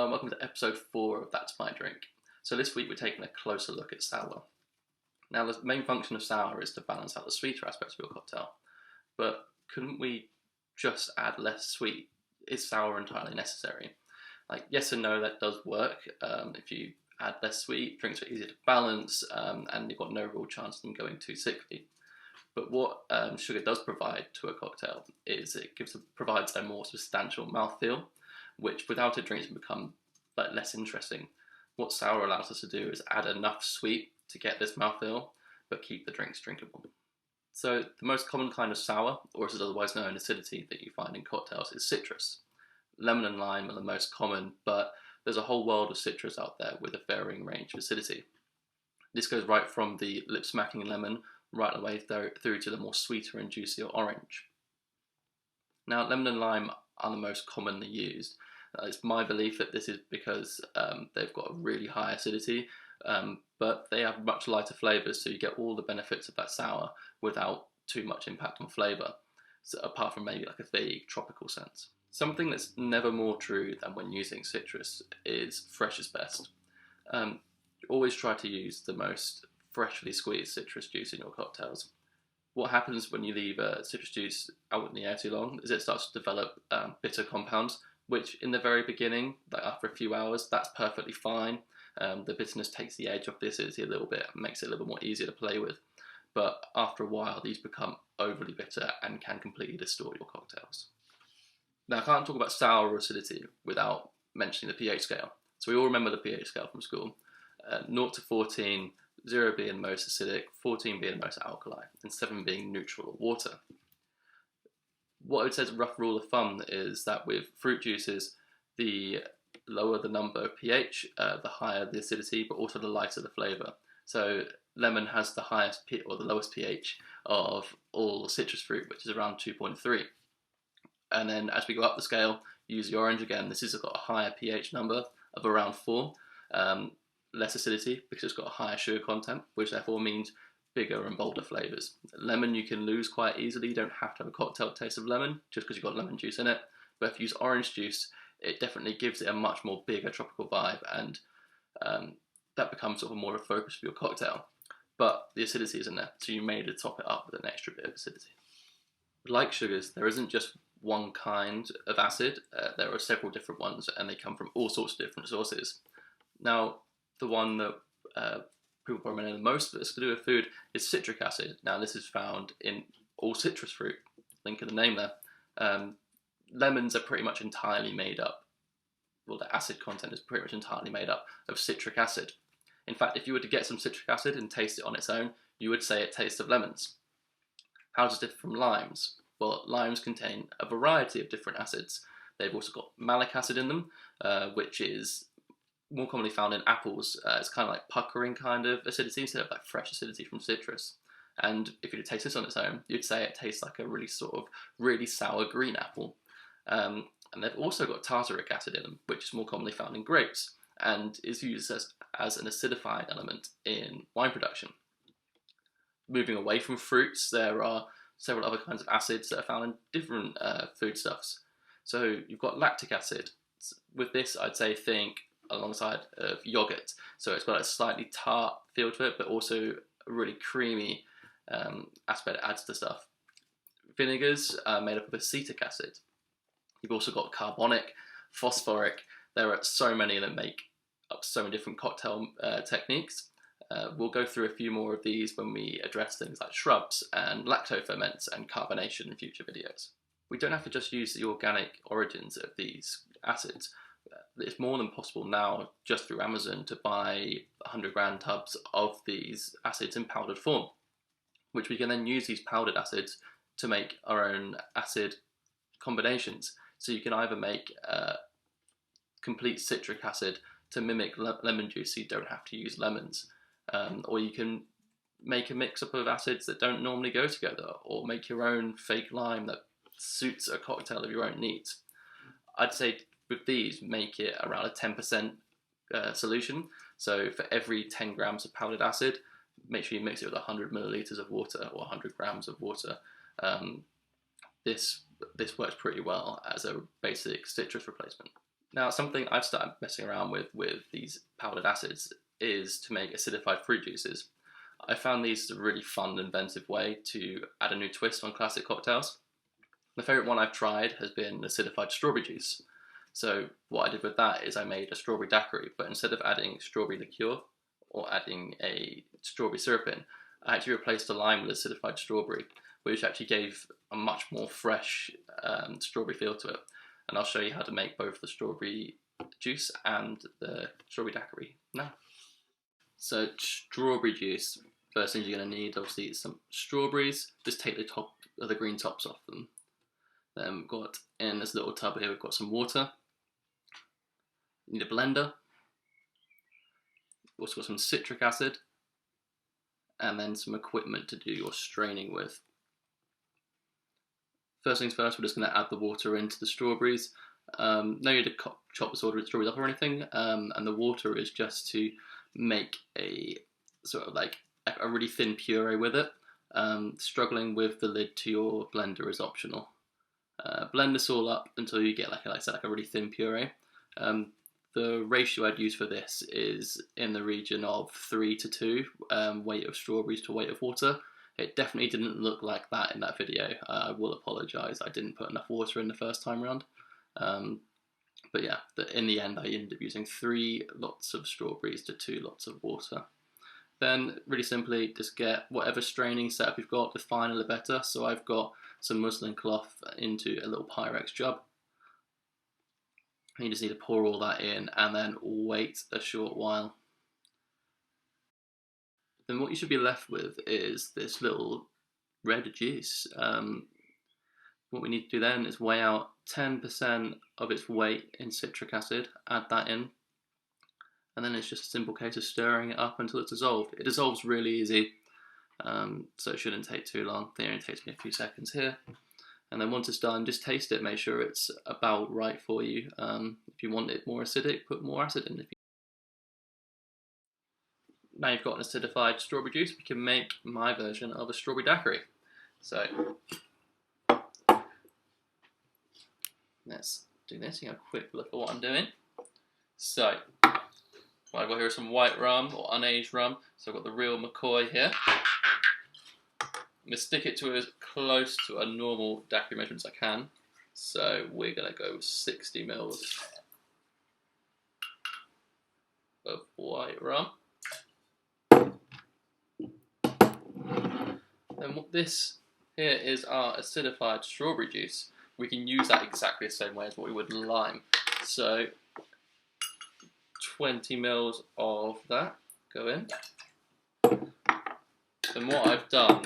and welcome to episode 4 of That's My Drink. So this week we're taking a closer look at sour. Now the main function of sour is to balance out the sweeter aspects of your cocktail, but couldn't we just add less sweet? Is sour entirely necessary? Yes and no, that does work. If you add less sweet, drinks are easier to balance, and you've got no real chance of them going too sickly. But what sugar does provide to a cocktail is it provides a more substantial mouthfeel, which without it, drinks become less interesting. What sour allows us to do is add enough sweet to get this mouthfeel, but keep the drinks drinkable. So the most common kind of sour, or as is otherwise known, acidity, that you find in cocktails is citrus. Lemon and lime are the most common, but there's a whole world of citrus out there with a varying range of acidity. This goes right from the lip-smacking lemon right the way through to the more sweeter and juicier orange. Now, lemon and lime are the most commonly used. It's my belief that this is because they've got a really high acidity, but they have much lighter flavours, so you get all the benefits of that sour without too much impact on flavour, so apart from maybe like a vague tropical sense. Something that's never more true than when using citrus is fresh is best. Always try to use the most freshly squeezed citrus juice in your cocktails. What happens when you leave citrus juice out in the air too long is it starts to develop bitter compounds, which in the very beginning, after a few hours, that's perfectly fine. The bitterness takes the edge off the acidity a little bit and makes it a little bit more easier to play with. But after a while, these become overly bitter and can completely distort your cocktails. Now, I can't talk about sour or acidity without mentioning the pH scale. So we all remember the pH scale from school. 0 to 14, 0 being most acidic, 14 being most alkali, and 7 being neutral or water. What I would say as a rough rule of thumb is that with fruit juices, the lower the number of pH, the higher the acidity, but also the lighter the flavour. So lemon has the highest or the lowest pH of all citrus fruit, which is around 2.3. And then as we go up the scale, use the orange again. This has got a higher pH number of around 4. Less acidity because it's got a higher sugar content, which therefore means bigger and bolder flavours. Lemon you can lose quite easily. You don't have to have a cocktail taste of lemon just because you've got lemon juice in it. But if you use orange juice, it definitely gives it a much more bigger tropical vibe, and that becomes sort of more of a focus for your cocktail. But the acidity isn't there, so you may need to top it up with an extra bit of acidity. Like sugars, there isn't just one kind of acid. There are several different ones, and they come from all sorts of different sources. Now, the one that people probably know the most that's to do with food is citric acid. Now, this is found in all citrus fruit. Link in the name there. Lemons are pretty much entirely made up. Well, the acid content is pretty much entirely made up of citric acid. In fact, if you were to get some citric acid and taste it on its own, you would say it tastes of lemons. How does it differ from limes? Well, limes contain a variety of different acids. They've also got malic acid in them, which is more commonly found in apples. It's kind of like puckering kind of acidity instead of like fresh acidity from citrus. And if you taste this on its own, you'd say it tastes like a really sour green apple. And they've also got tartaric acid in them, which is more commonly found in grapes and is used as an acidified element in wine production. Moving away from fruits, there are several other kinds of acids that are found in different foodstuffs. So you've got lactic acid. With this, I'd say think alongside of yogurt. So it's got a slightly tart feel to it, but also a really creamy aspect it adds to stuff. Vinegars are made up of acetic acid. You've also got carbonic, phosphoric. There are so many that make up so many different cocktail techniques. We'll go through a few more of these when we address things like shrubs and lactoferments and carbonation in future videos. We don't have to just use the organic origins of these acids. It's more than possible now, just through Amazon, to buy 100-gram tubs of these acids in powdered form, which we can then use these powdered acids to make our own acid combinations. So you can either make complete citric acid to mimic lemon juice, so you don't have to use lemons, or you can make a mix-up of acids that don't normally go together, or make your own fake lime that suits a cocktail of your own needs. I'd say with these, make it around a 10% solution. So for every 10 grams of powdered acid, make sure you mix it with 100 milliliters of water or 100 grams of water. This works pretty well as a basic citrus replacement. Now, something I've started messing around with these powdered acids is to make acidified fruit juices. I found these a really fun and inventive way to add a new twist on classic cocktails. The favourite one I've tried has been acidified strawberry juice. So what I did with that is I made a strawberry daiquiri, but instead of adding strawberry liqueur or adding a strawberry syrup in, I actually replaced a lime with acidified strawberry, which actually gave a much more fresh strawberry feel to it. And I'll show you how to make both the strawberry juice and the strawberry daiquiri now. So strawberry juice, first things you're going to need obviously is some strawberries. Just take the top of the green tops off them. Then we've got in this little tub here, we've got some water. You need a blender. We've also got some citric acid, and then some equipment to do your straining with. First things first, we're just going to add the water into the strawberries. No need to chop the strawberries up or anything, and the water is just to make a sort of like a really thin puree with it. Struggling with the lid to your blender is optional. Blend this all up until you get, like I said, like a really thin puree. The ratio I'd use for this is in the region of 3 to 2, weight of strawberries to weight of water. It definitely didn't look like that in that video. I will apologise, I didn't put enough water in the first time round. But yeah, in the end I ended up using 3 lots of strawberries to 2 lots of water. Then, really simply, just get whatever straining setup you've got, the finer the better. So I've got some muslin cloth into a little Pyrex jug. You just need to pour all that in and then wait a short while. Then what you should be left with is this little red juice. What we need to do then is weigh out 10% of its weight in citric acid, add that in, and then it's just a simple case of stirring it up until it's dissolved. It dissolves really easy, so it shouldn't take too long. It only takes me a few seconds here. And then once it's done, just taste it, make sure it's about right for you. If you want it more acidic, put more acid in. Now you've got an acidified strawberry juice, we can make my version of a strawberry daiquiri. So let's do this. You have a quick look at what I'm doing. So what I've got here is some white rum or unaged rum. So I've got the real McCoy here. I'm going to stick it to as close to a normal daiquiri measurement as I can. So we're going to go with 60 mils of white rum. And what this here is our acidified strawberry juice. We can use that exactly the same way as what we would lime. So 20 mils of that go in. And what I've done,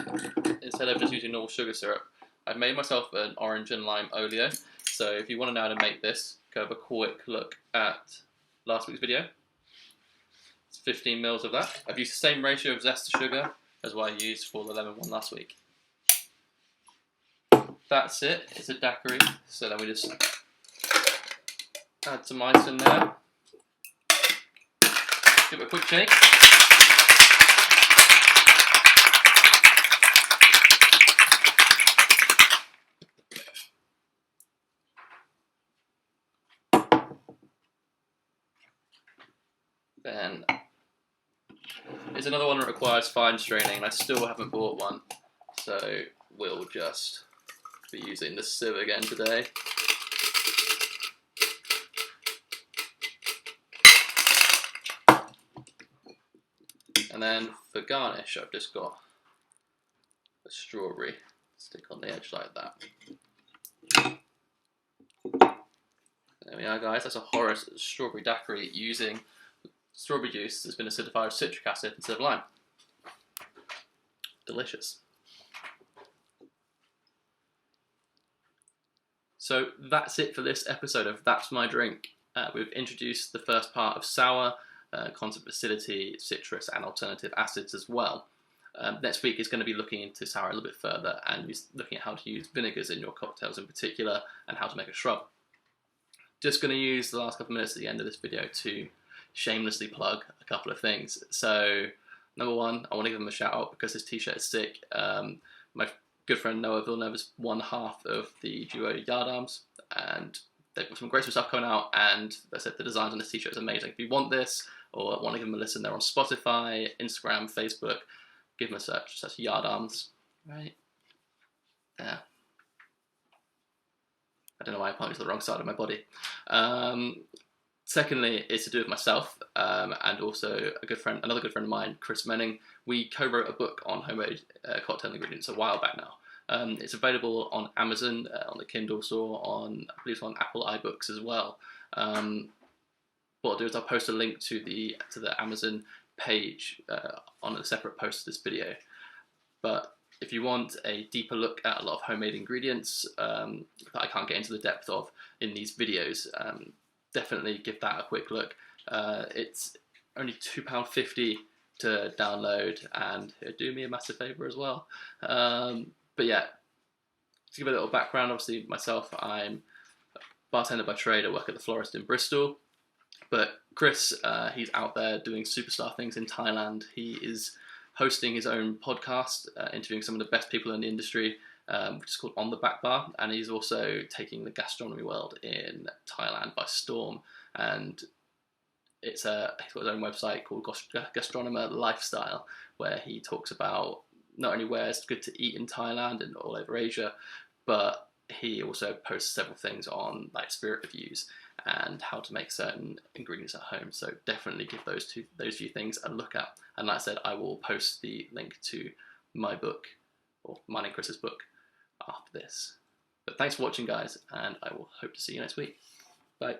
instead of just using normal sugar syrup, I've made myself an orange and lime oleo. So if you want to know how to make this, go have a quick look at last week's video. It's 15 mils of that. I've used the same ratio of zest to sugar as what I used for the lemon one last week. That's it, it's a daiquiri. So then we just add some ice in there. Give it a quick shake. Then it's another one that requires fine straining, and I still haven't bought one, so we'll just be using the sieve again today. And then for garnish, I've just got a strawberry stick on the edge like that. There we are, guys. That's a Horace strawberry daiquiri using strawberry juice that's been acidified with citric acid instead of lime. Delicious. So that's it for this episode of That's My Drink. We've introduced the first part of sour, concept of acidity, citrus, and alternative acids as well. Next week is going to be looking into sour a little bit further and looking at how to use vinegars in your cocktails in particular and how to make a shrub. Just going to use the last couple of minutes at the end of this video to shamelessly plug a couple of things. So, number one, I want to give him a shout out because his t-shirt is sick. My good friend Noah Villeneuve is one half of the duo Yardarms, and they've got some great stuff coming out, and I said the designs on this t-shirt is amazing. If you want this or want to give them a listen, they're on Spotify, Instagram, Facebook. Give them a search. That's Yard Arms, right? Yeah. I don't know why I pointed to the wrong side of my body. Secondly, it's to do with myself, and also another good friend of mine, Chris Menning. We co-wrote a book on homemade cocktail ingredients a while back now. It's available on Amazon, on the Kindle store, I believe it's on Apple iBooks as well. What I'll do is I'll post a link to the Amazon page on a separate post of this video. But if you want a deeper look at a lot of homemade ingredients that I can't get into the depth of in these videos, definitely give that a quick look. It's only £2.50 to download, and it'll do me a massive favour as well. But yeah, to give a little background, obviously myself, I'm a bartender by trade. I work at the Florist in Bristol. But Chris, he's out there doing superstar things in Thailand. He is hosting his own podcast, interviewing some of the best people in the industry, which is called On the Back Bar, and he's also taking the gastronomy world in Thailand by storm. And he's got his own website called Gastronomer Lifestyle, where he talks about not only where it's good to eat in Thailand and all over Asia, but he also posts several things on like spirit reviews and how to make certain ingredients at home. So definitely give those few things a look at. And like I said, I will post the link to my book, or mine and Chris's book, after this. But thanks for watching, guys, and I will hope to see you next week. Bye.